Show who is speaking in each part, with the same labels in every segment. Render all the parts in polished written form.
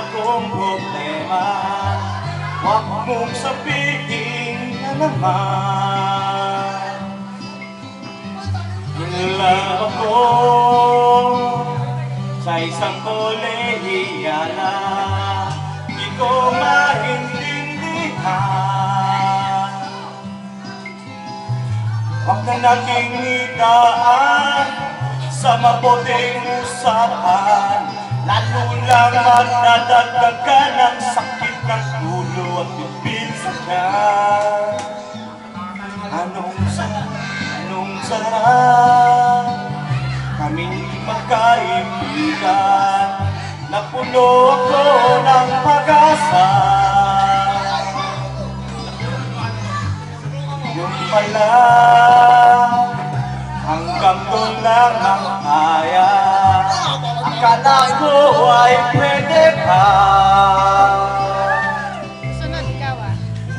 Speaker 1: akong problema, huwag mong sabihin na naman. Inlove ako sa isang kolehiyala, di ko maintindihan. Huwag na nating idaan sa mabuting usapan, lalo lang magdadagdag ka ng sakit ng ulo at bibinsakan. Anong sarap kaming magkaibigan, na puno ako ng pag-asa. Yung pala, hanggang doon lang ang kaya. Akala ko ay pwede pa.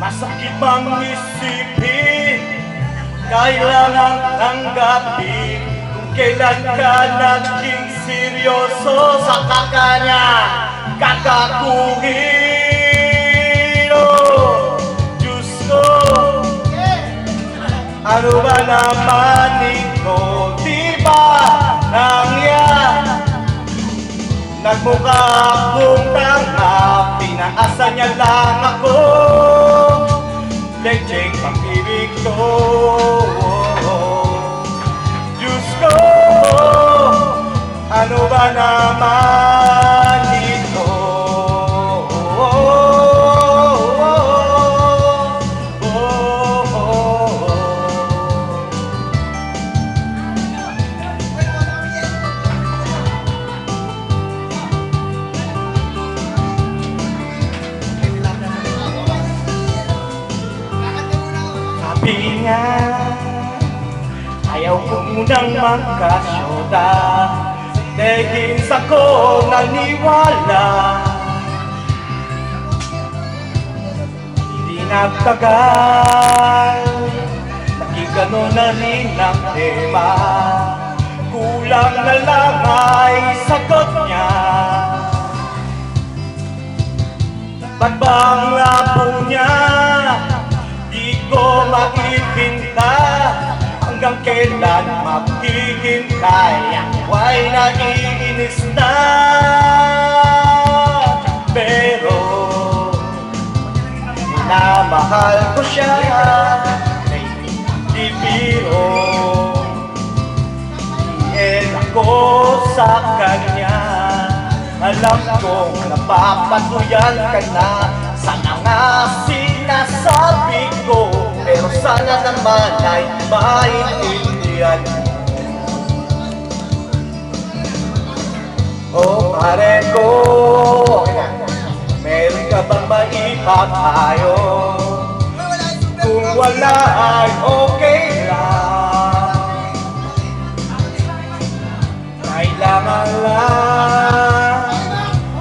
Speaker 1: Masakit bang isipin, kailangan tanggapin, kung kailan ka naging seryoso sa kakanya kakakuhin. Oh, Diyos ko, ano ba naman ito? Di ba nangyari? Nagmukha akong tanga, pinaasa niya lang ako. Lecheng pag-ibig ko. Diyos ko, ano ba naman ito? Sabi nga, ayaw ko munang magkasyota, dahil sa ko naniwala. Hindi nagtagal, naging gano'n na rin ang tema. Kulang na lang ay sagot niya. Ba't bang labo niya? Di ko maipinta, hanggang kailan maghihintay? Ako'y naiinis na. Pero minamahal ko siya, may hindi biro. Iyan ako sa kanya, alam kong napapatuyan ka na. Sana nga sinasabi ko, pero sana naman ay maintindihan mo. Oh, pare ko, meron ka bang maipatayo? Kung wala ay okay lang. Kailangan lang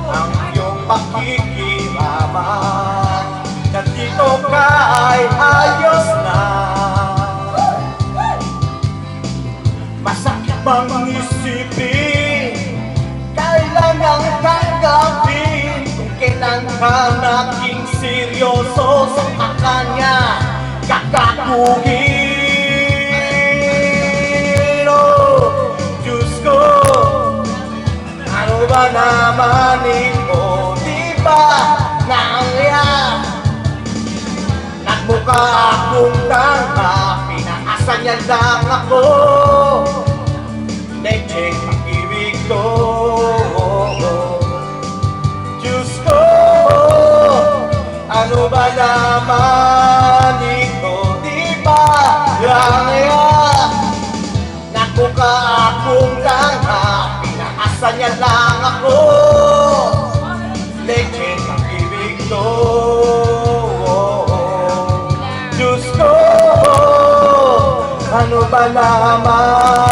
Speaker 1: ang iyong pakikiraman, na dito ka ay ayos na. Masakit bang isipin, kailangan tanggapin, kung kailan ka naging seryoso sa kanya kakakuhin. Oh, Diyos ko, ano ba naman ito? Di ba nangyari? Nagmukha akong tanga, pinaasa niya lang ako. Lecheng pag-ibig ko. Diyos ko, ano ba naman ito? Di ba nangyari? Nagmukha akong tanga, pinaasa niya lang ako. Lecheng pag-ibig ko. Diyos ko, ano ba naman